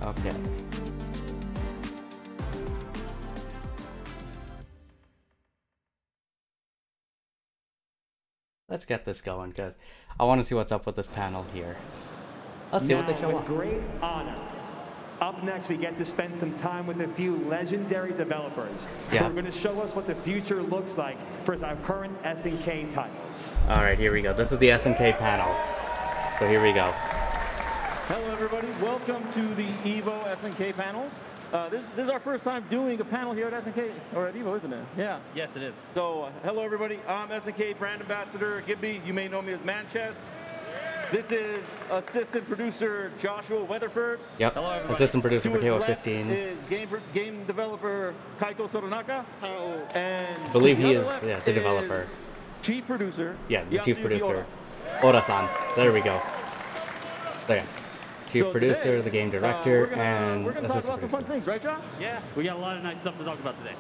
Okay. Let's get this going, because I want to see what's up with this panel here. Let's see what they show with off. Great honor. Up next, we get to spend some time with a few legendary developers who are going to show us what the future looks like for our current SNK titles. All right, here we go. This is the SNK panel. So here we go. Hello, everybody. Welcome to the EVO SNK panel. This is our first time doing a panel here at SNK, or at EVO, isn't it? Yeah. Yes, it is. So, hello, everybody. I'm SNK brand ambassador Gibby. You may know me as Manchester. This is assistant producer Joshua Weatherford. Yep. Hello, everybody. Assistant producer for KOF left 15. is game developer Kaito Soronaka. Hello. And I believe he is left the developer. is chief producer. Yeah, the chief Yasuyuki producer. Oda. Oda-san. There we go. There. Chief So producer, today, the game director, and we're gonna talk assistant about some fun producer. things, right, Josh? Yeah, we got a lot of nice stuff to talk about today.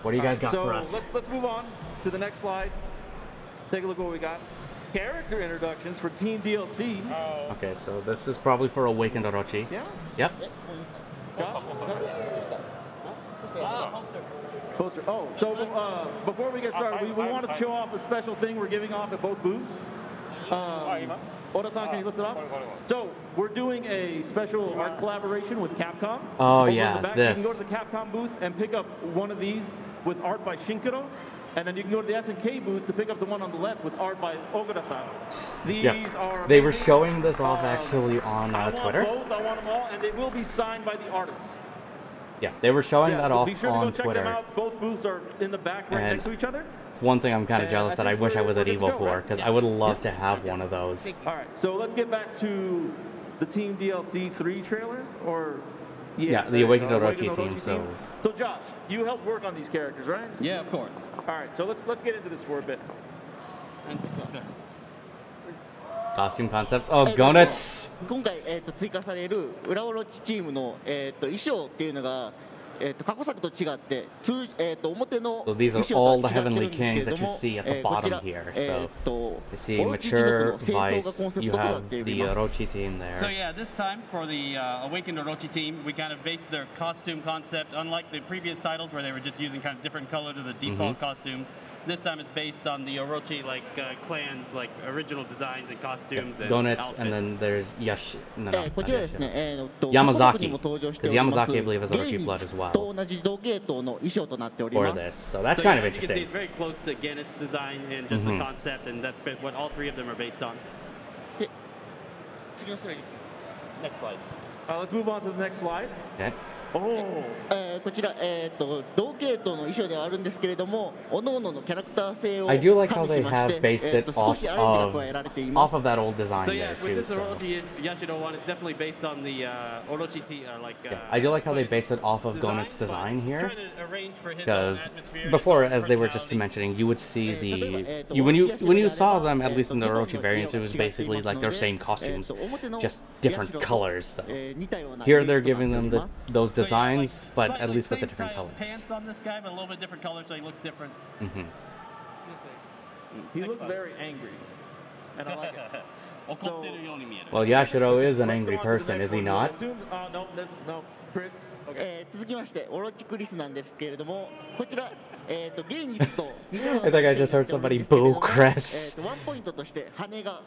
What do you guys got so for us? let's move on to the next slide. Take a look at what we got. Character introductions for Team DLC. Okay, so this is probably for Awakened Orochi. Yeah. Yep. Poster. Oh, so before we get started, we wanted to show off a special thing we're giving off at both booths. Oda-san, can you lift it off? So we're doing a special art collaboration with Capcom. Oh, Over in yeah, the back. this. You can go to the Capcom booth and pick up one of these with art by Shinkaro. And then you can go to the SNK booth to pick up the one on the left with art by Ogura-san. These are They were amazing. showing this off actually on I Twitter. want both, I want them all, and they will be signed by the artists. Yeah, they were showing that off be sure to on go check Twitter. them out. Both booths are in the back right And next to each other. One thing I'm kind of And jealous I that I think wish I was at we're good to EVO go, for, right? because I would love to have one of those. All right, so let's get back to the Team DLC 3 trailer, or Yeah, the there you Awakened go, Orochi team, so- So Josh, you helped work on these characters, right? Yeah, of course. All right, so let's get into this for a bit. Costume concepts. Oh, Gonets! 今回、追加される裏オロチチームの、衣装っていうのが、過去作と違って、表の So 衣 these are 装 all と the は違ってる heavenly んですけれ kings ど that you も、 see at the こち bottom ら、here. So you see オロチ一族の Mature, 清掃が Vice, コンセプ you トとなっ have てお the ります。 Orochi team So there. yeah, this time for the Awakened Orochi team, we kind of based their costume concept, unlike the previous titles where they were just using kind of different color to the default costumes. This time it's based on the Orochi clans, like original designs and costumes and Gonets, outfits. and then there's no, こちらですね、過去 Yamazaki 作にも登場しております because Yamazaki, I believe, has ゲ Orochi イ blood as と well. 同じ同系統の衣装となっており Or ま this. す。 So that's So kind yeah, of as you can see, interesting. it's very close to Genet's design and just the concept, and that's what all three of them are based on. で次のスライド。 Next slide. Let's move on to the next slide. Okay. Oh, こちら、同系統の衣装ではあるんですけれども、各々のキャラクター性を I 加 do like how 味し they まし have based て、 it 少 off しアレンジが加えられてい of ま off す。 of that old design So yeah, there with too. this So. Orochi Yashido one, it's definitely based on the Orochi Yeah, I do like how they based it off of Gonet's design here, trying to arrange for his own because atmosphere, before, his own as they were just personality. mentioning, you would see when you saw them, at least in the Orochi variants, it was basically like their same costumes, just different colors. Though. Here they're giving them those So, yeah, designs, like, but slightly at least with the same different style colors. Pants on this guy, but a little bit different color, so he looks different. he looks very angry, and I like it. 怒ってるように見える。 Well, Yashiro is an Let's angry go on to the person, next is he one. not? Assume- no, Chris. Okay. 続きましてオロチクリスなんですけれども、こちら、ゲイニスと似たような I think I just heard somebody boo Chris. ワンポイントとして羽が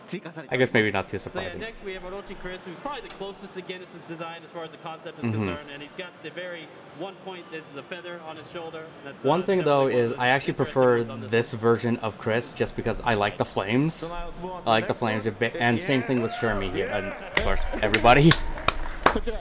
追加されて I おります guess maybe not too So yeah, surprising. next we have Orochi Chris, who's probably the closest again to his design as far as the concept is concerned, and he's got the very one point is the feather on his shoulder. That's, One thing though definitely one is of the I actually interesting prefer ones on this version of Chris just because I like the flames. So now let's move on to I like the next flames one. a bit, and same thing with Shermie here, and of course everybody. こちら、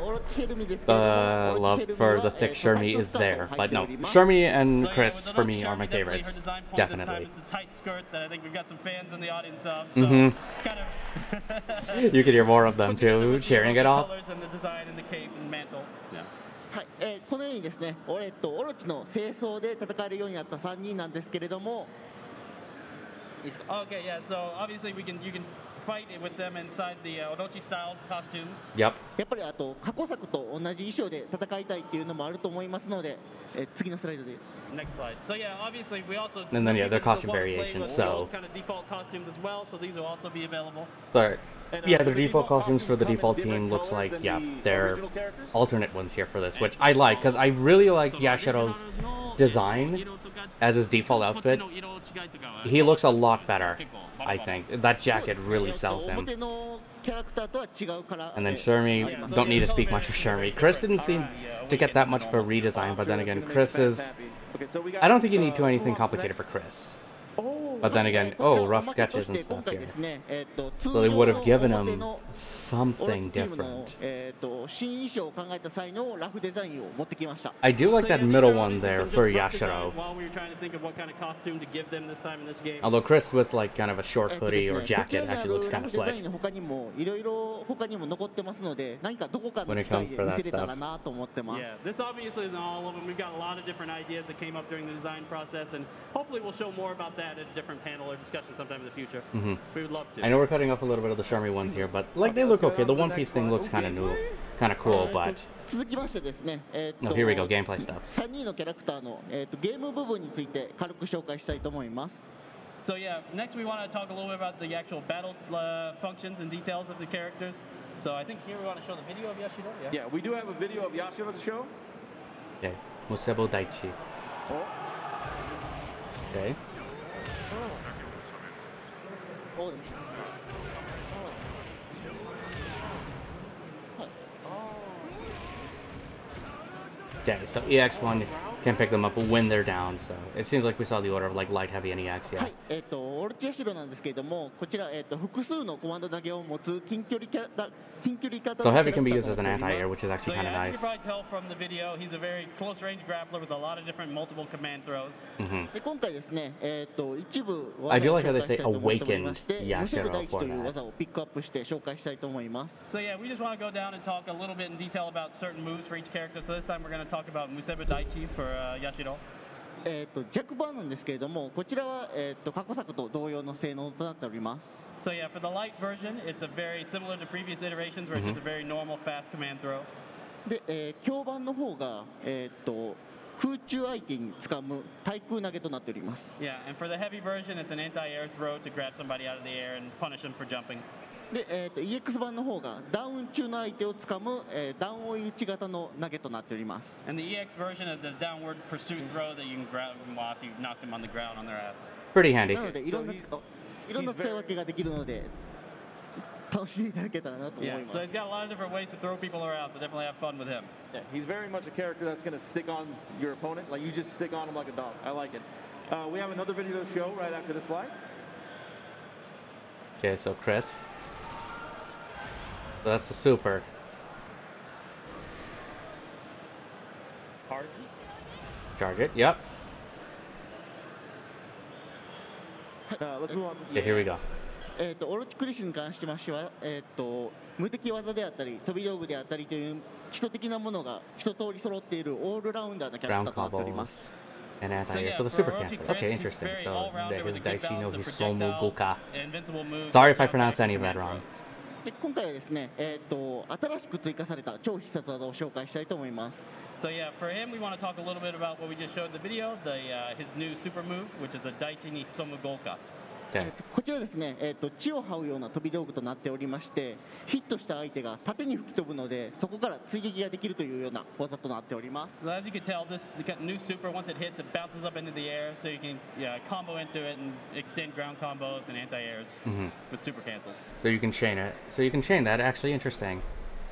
オロチシェルミですけれども、 The オロチシェ love ルミ for は the thick タイ Shermie ト is スター there, ト but 入 no, っております。 Shermie and So yeah, Chris with for Orochi me are my Shermie, definitely favorites, her design point this time definitely. is the tight skirt that I think we've got some fans in the audience of. So Mhm. kind of You could hear more of them put together too, with, cheering the it off. colors and the design and the cape and mantle. Yeah. はい、このようにですね、オロチの清掃で戦えるようになった3人なんですけれども、いいですか？ Okay, yeah. So obviously you can fight with them inside the Orochi style costumes. Yep. やっぱりあと過去作と同じ衣装で戦いたいっていうのもあると思いますので、次のスライドで。 Next slide. So yeah, obviously we also And then, yeah, their people costume want to play variations, with so- those kind of default costumes as well. So these will also be available. Sorry. Yeah, their default costumes for the default team looks like, yeah, they're alternate ones here for this, which I like, because I really like Yashiro's design as his default outfit. He looks a lot better, I think. That jacket really sells him. And then Shermie, don't need to speak much for Shermie. Chris didn't seem to get that much for a redesign, but then again, Chris is... I don't think you need to do anything complicated for Chris. But then again, oh, rough sketches and stuff here. So they would have given him something different. I do like that middle one there for Yashiro. Although Chris with like kind of a short hoodie or jacket actually looks kind of slick. When it comes for that stuff. Yeah, this obviously isn't all of them. We've got a lot of different ideas that came up during the design process, and hopefully we'll show more about that at a different panel or discussion sometime in the future. We would love to. I know we're cutting off a little bit of the Shermie ones here, but like they look okay. The One Piece thing looks kind of new, kind of cool, but... Oh, here we go, gameplay stuff. So yeah, next we want to talk a little bit about the actual battle functions and details of the characters. So I think here we want to show the video of Yashiro. Yeah, we do have a video of Yashiro to show. Okay, Musebo Daichi. Okay. Okay, so EX1 can pick them up when they're down, so it seems like we saw the order of like light, heavy, and EX, yeah. So heavy can be used as an anti-air, which is actually kind of nice. You can probably tell from the video, he's a very close-range grappler with a lot of different multiple command throws. I do like how they say awakened Yashiro for that. So yeah, we just want to go down and talk a little bit in detail about certain moves for each character. So this time we're going to talk about Musebo Daichi for Yashiro. 弱版なんですけれども、こちらは過去作と同様の性能となっております。So yeah, for the light version, it's a very similar to previous iterations where it's just a very normal fast command throw. で、強版の方が空中相手に掴む対空投げとなっております。Yeah, and for the heavy version, it's an anti-air throw to grab somebody out of the air and punish them for jumping. で、EX 版の方がダウン中の相手を掴む、ダウン追い打ち型の投げとなっております。And the EX version is a downward pursuit throw that you can grab them off. You've knocked them on the ground on their ass. Pretty handy. なのでいろんな使い分けができるので楽しんでいただけたらなと思います。So he's got a lot of different ways to throw people around. So definitely have fun with him. Yeah, he's very much a character that's going to stick on your opponent. Like you just stick on him like a dog. I like it. We have another video to show right after this slide. Okay, so Chris. So that's the super. Charge it, yep. Let's move on. Okay, here we go. オロチクリスに関しましては、無敵技であったり飛び道具であったりという基礎的なものが一通り揃っているオールラウンダーなキャラクターとなっております。And anti-air for the super cancel. Okay, interesting. So there's Daichi no Hisomu Goka. Sorry if I pronounced any of that wrong. で今回はですね、新しく追加された超必殺技を紹介したいと思います。So yeah, for him, we want to talk a little bit about what we just showed in the video, his new super move, which is a Daichi ni Hisomu Goka. こちらですね、血を這うような飛び道具となっておりまして、ヒットした相手が縦に吹き飛ぶので、そこから追撃ができるというような技となっております。So as you can tell, this new super, once it hits, it bounces up into the air, so you can combo into it and extend ground combos and anti-airs with super cancels. So you can chain it. So you can chain that. Actually interesting.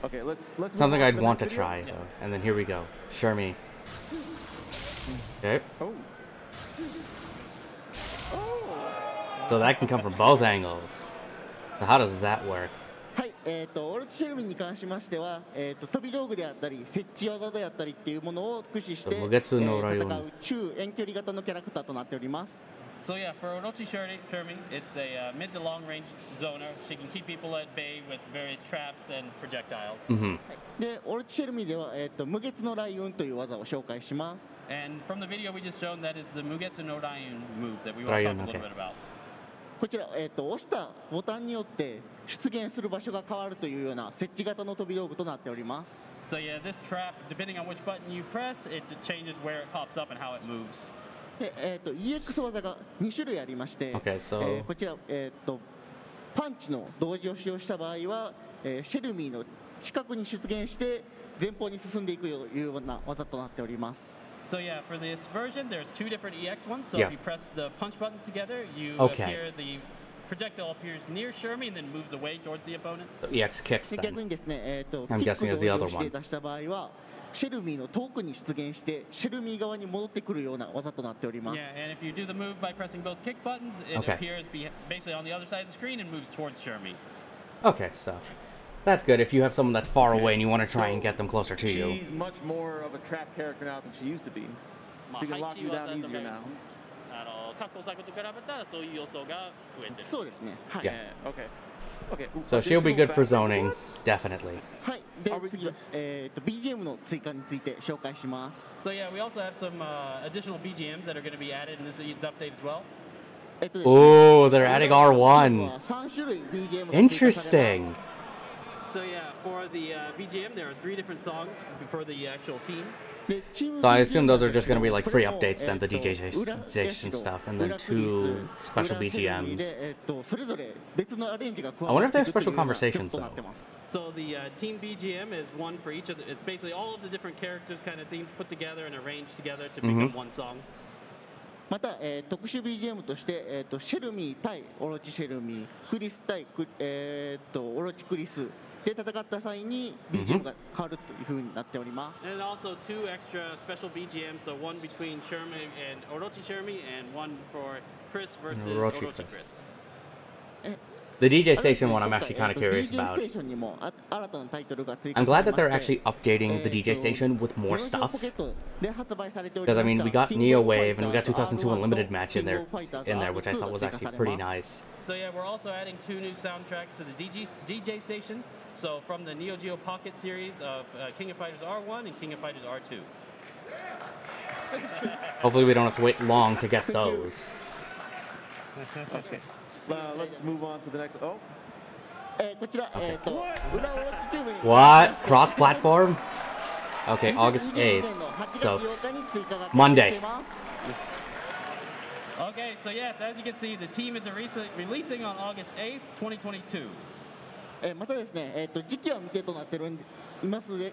Okay, let's something I'd want to try. Yeah. And then here we go. Shermie. Okay. Oh. So that can come from both angles. So how does that work? はい、オロチシェルミンに関しましては、飛び道具であったり、設置技であったりっていうものを駆使して、戦う中遠距離型のキャラクターとなっております。So yeah, for Orochi Shermie, it's a mid to long range zoner. She can keep people at bay with various traps and projectiles. で、オロチシェルミでは無月の雷雲という技を紹介します。And from the video we just shown, that is the Mugetsu no Raiun move that we want to talk a little bit about. こちら、押したボタンによって出現する場所が変わるというような設置型の飛び道具となっております。So yeah, this trap, depending on which button you press, it changes where it pops up and how it moves. で、EX 技が2種類ありまして、こちら、パンチの同時を使用した場合は、シェルミーの近くに出現して前方に進んでいくというような技となっております。So yeah, for this version, there's 2 different EX ones. So Yeah. if you press the punch buttons together, you Okay. appear the projectile appears near Shermie and then moves away towards the opponent. So EX kicks 逆 then. にですね、I'm キッ guessing ク is the 同 other 時 one. で出した場合はシェルミーの遠くに出現してシェルミー側に戻ってくるような技となっております。 Yeah, and if you do the move by pressing both kick buttons, it Okay. appears basically on the other side of the screen and moves towards Shermie. Okay, so that's good if you have someone that's far away and you want to try and get them closer to you. She's much more of a trap character now than she used to be. She can lock you down easier now. 過去作と比べたらそういう要素が増えてる。そうですね。はい。 Yeah. Okay. Okay. So she'll be good for zoning, definitely. はい。で次はBGM の追加について紹介します。 So yeah, we also have some additional BGMs that are going to be added in this update as well. Oh, they're adding R1. 3種類 BGM が追加されます。 Interesting. So yeah, for the BGM, there are 3 different songs for the actual team. So I assume those are just going to be like free updates then, the DJ station stuff, and then 2 special BGMs. I wonder if they have special conversations though. So the team BGM is one for each of the, it's basically all of the different characters kind of themes put together and arranged together to become one song. また、特殊 BGM として、シェルミー対オロチシェルミー、クリス対オロチクリスで戦った際に BGM が変わるという風になっております。And also 2 extra special BGMs, so one between Shermie and Orochi Shermie, and one for Chris versus Orochi Chris. The DJ station one I'm actually kind of curious about. I'm glad that they're actually updating the DJ station with more stuff. Because I mean, we got Neo Wave and we got 2002 Unlimited match in there, which I thought was actually pretty nice. So yeah, we're also adding 2 new soundtracks to the DJ station. So from the Neo Geo Pocket series of King of Fighters R1 and King of Fighters R2. Hopefully we don't have to wait long to get those. Okay. Let's move on to the next. Oh. Okay. What? Cross-platform? Okay, August 8th. So, Monday. Okay, so yes, as you can see, the team is releasing on August 8th, 2022. またですね、時期は未定となっていますので、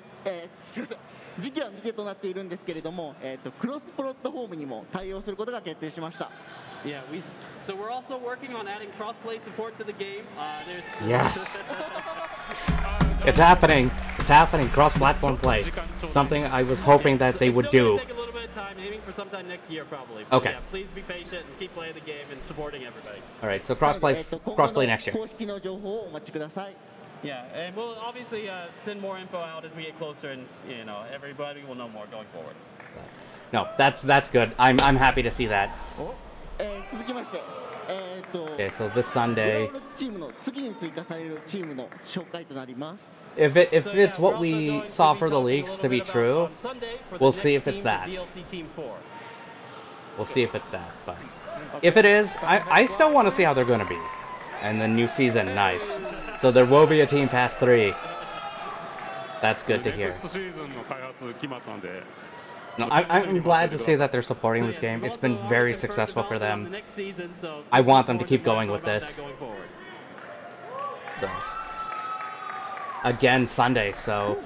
時期は未定となっているんですけれども、クロスプラットフォームにも対応することが決定しました。Yeah, so we're also working on adding cross-play support to the game. Yes. It's happening. It's happening. Cross-platform play. Something I was hoping that they would do. Take a little bit of time, aiming for sometime next year probably. But okay. Yeah, please be patient and keep playing the game and supporting everybody. All right. So crossplay next year. Yeah, and we'll obviously send more info out as we get closer, and everybody will know more going forward. No, that's good. I'm happy to see that. Okay, so this Sunday. If it's what we saw for the leaks to be true, we'll see if it's that. We'll see if it's that. But if it is, I still want to see how they're going to be. And the new season, nice. So there will be a Team Pass 3. That's good to hear. No, I'm glad to see that they're supporting this game. It's been very successful for them. I want them to keep going with this. So, again, Sunday, so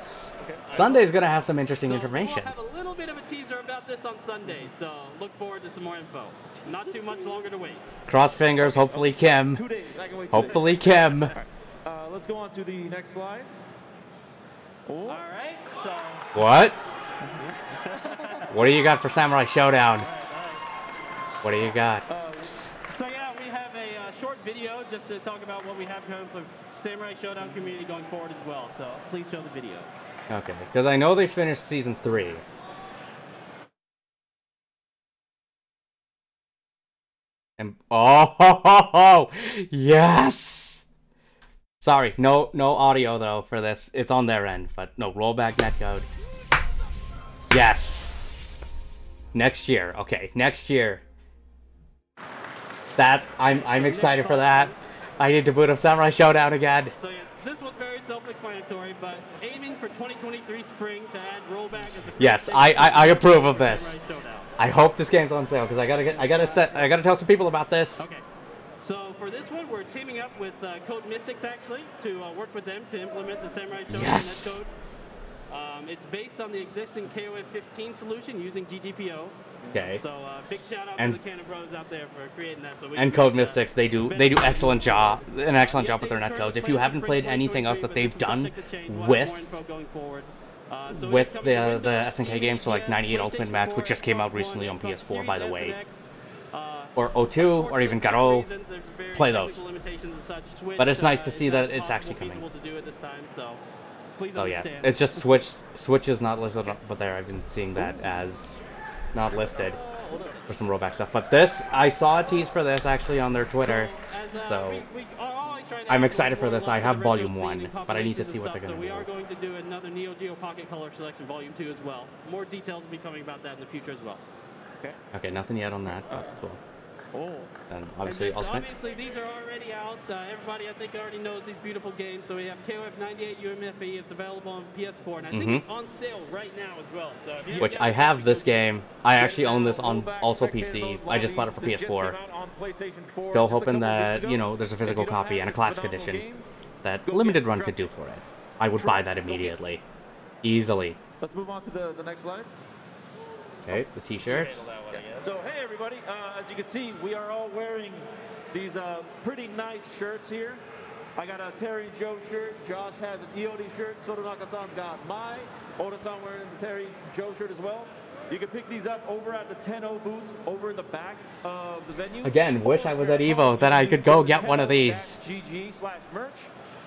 Sunday's going to have some interesting information. We'll have a little bit of a teaser about this on Sunday, so look forward to some more info. Not too much longer to wait. Cross fingers, hopefully Kim. Hopefully Kim. Let's go on to the next slide. All right, so... What? What do you got for Samurai Shodown? What do you got? So yeah, we have a short video just to talk about what we have coming for Samurai Shodown community going forward as well. So please show the video. Okay, because I know they finished Season 3. And oh, yes! Sorry, no audio though for this. It's on their end, but no, rollback netcode. Yes! Next year, okay, next year. That, I'm excited for that. I need to boot up Samurai Shodown again. So yeah, this was very self-explanatory, but aiming for 2023 spring to add rollback as a yes, I approve of this. I hope this game's on sale because I gotta tell some people about this. Okay. So for this one, we're teaming up with Code Mystics actually to work with them to implement the Samurai Shodown netcode. It's based on the existing KOF 15 solution using GGPO. Okay. So big shout out to the Cannon Brothers out there for creating that. So and Code Mystics, they do an excellent job with their netcodes. If you haven't played anything else that they've done with the SNK games, so like 98 Ultimate Match, which just came out recently on PS4, by the way, or O2, or even Garo, play those. But it's nice to see that it's actually coming. Oh yeah, it's just Switch is not listed, but there I've been seeing that as not listed for some rollback stuff. But this, I saw a tease for this actually on their Twitter, so I'm excited for this. I have Volume 1, but I need to see what they're going to do. We are going to do another Neo Geo Pocket Color Selection Volume 2 as well. More details will be coming about that in the future as well. Okay, nothing yet on that, but cool. And obviously Ultimate. Obviously, these are already out. Everybody, I think, already knows these beautiful games. So we have KOF 98 UMFE. It's available on PS4, and I think it's on sale right now as well. So which I have this game. I actually own this on also PC. I just bought it for PS4. Still hoping that, you know, there's a physical copy and a classic edition that Limited Run could do for it. I would buy that immediately. Easily. Let's move on to the next slide. Okay, the t-shirts. So, hey everybody, as you can see, we are all wearing these pretty nice shirts here. I got a Terry Joe shirt, Josh has an EOD shirt, Sotonaka-san's got my, Oda-san wearing the Terry Joe shirt as well. You can pick these up over at the 10-0 booth, over in the back of the venue. Again, wish I was at EVO, then I could go get one of these. GG/merch,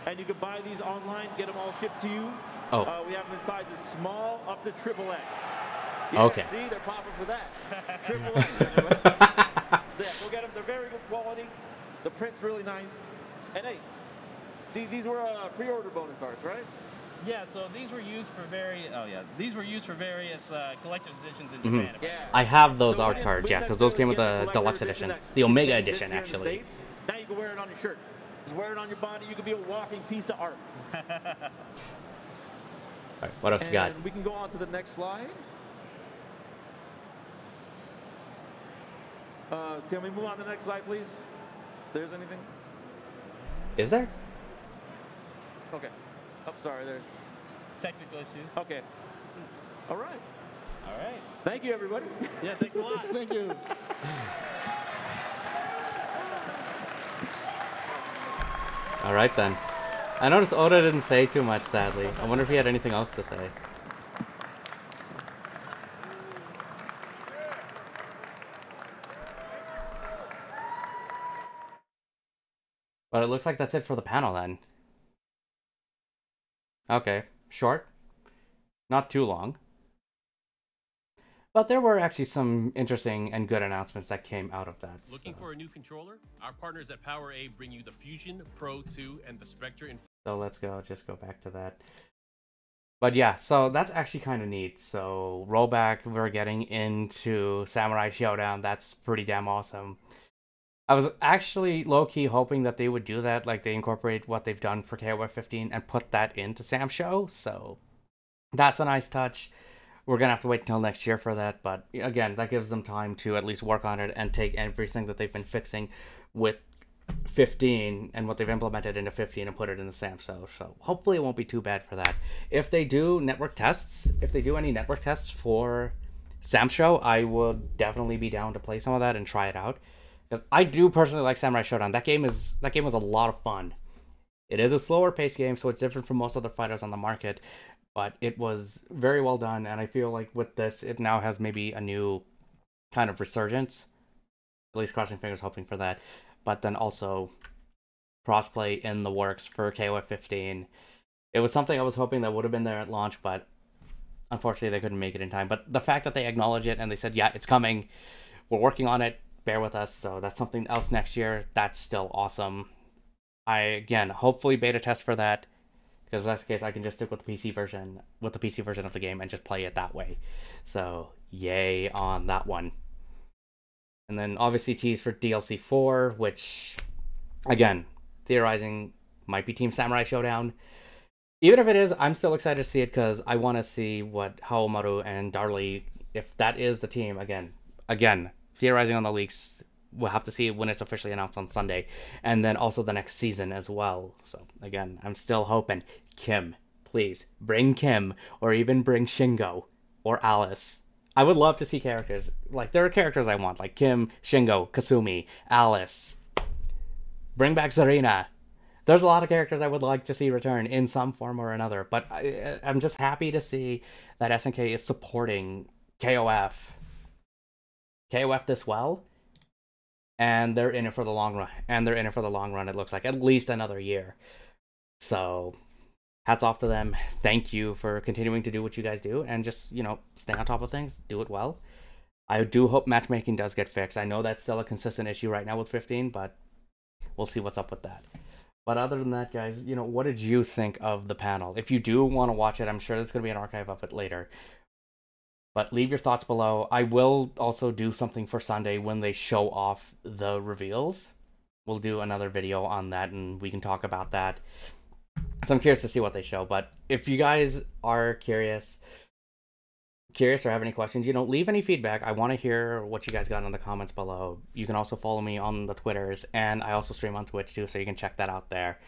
and you can buy these online, get them all shipped to you. Oh. We have them in sizes small up to XXX. Yeah, okay. See, they're popping for that. Triple X. Yeah, go get them. They're very good quality. The print's really nice. And hey, these were pre-order bonus arts, right? Yeah. So these were used for various collector's editions in Japan. Yeah. I have those art cards, yeah, because those came with the deluxe edition, the Omega edition, actually. Now you can wear it on your shirt. Just wear it on your body. You can be a walking piece of art. All right, what else you got? We can go on to the next slide. Can we move on to the next slide, please? There's anything? Is there? Okay. Oh, sorry, there's Technical issues. Okay. All right. All right. Thank you, everybody. Yeah, thanks a lot. Thank you. All right, then. I noticed Oda didn't say too much, sadly. I wonder if he had anything else to say. But it looks like that's it for the panel, then. Okay, short. Not too long. But there were actually some interesting and good announcements that came out of that. Looking for a new controller? Our partners at PowerA bring you the Fusion, Pro 2, and the Spectre. So let's just go back to that. But yeah, so that's actually kind of neat. So rollback, we're getting into Samurai Shodown. That's pretty damn awesome. I was actually low-key hoping that they would do that, like they incorporate what they've done for KOF 15 and put that into Sam Show. So that's a nice touch. We're going to have to wait until next year for that. But again, that gives them time to at least work on it and take everything that they've been fixing with 15 and what they've implemented into 15 and put it in the Sam Show. So hopefully it won't be too bad for that. If they do network tests, if they do any network tests for Sam Show, I would definitely be down to play some of that and try it out. Because I do personally like Samurai Shodown. That game was a lot of fun. It is a slower paced game, so it's different from most other fighters on the market. But it was very well done, and I feel like with this, it now has maybe a new kind of resurgence. At least crossing fingers, hoping for that. But then also crossplay in the works for KOF 15. It was something I was hoping that would have been there at launch, but unfortunately they couldn't make it in time. But the fact that they acknowledge it and they said, yeah, it's coming, we're working on it, bear with us, so that's something else next year. That's still awesome. Again, hopefully beta test for that, because if that's the case, I can just stick with the PC version of the game and just play it that way. So yay on that one. And then obviously tease for DLC 4, which again, theorizing might be Team Samurai Shodown. Even if it is, I'm still excited to see it because I want to see what Haomaru and Darley, if that is the team, again, theorizing on the leaks, we'll have to see when it's officially announced on Sunday, and then also the next season as well. So again, I'm still hoping. Kim, please bring Kim, or even bring Shingo or Alice. I would love to see characters like, there are characters I want, like Kim, Shingo, Kasumi, Alice. Bring back Zarina. There's a lot of characters I would like to see return in some form or another, but I'm just happy to see that SNK is supporting KOF this well, and they're in it for the long run. It looks like at least another year. So hats off to them. Thank you for continuing to do what you guys do, and just, you know, stay on top of things, do it well. I do hope matchmaking does get fixed. I know that's still a consistent issue right now with 15, but we'll see what's up with that. But other than that, guys, you know, what did you think of the panel? If you do want to watch it, I'm sure there's going to be an archive of it later. But leave your thoughts below. I will also do something for Sunday when they show off the reveals. We'll do another video on that, and we can talk about that. So I'm curious to see what they show. But if you guys are curious or have any questions, you know, leave any feedback. I want to hear what you guys got in the comments below. You can also follow me on the Twitters, and I also stream on Twitch too, so you can check that out there.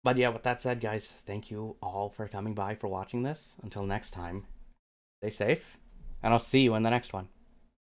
But yeah, with that said, guys, thank you all for coming by, for watching this. Until next time, stay safe, and I'll see you in the next one.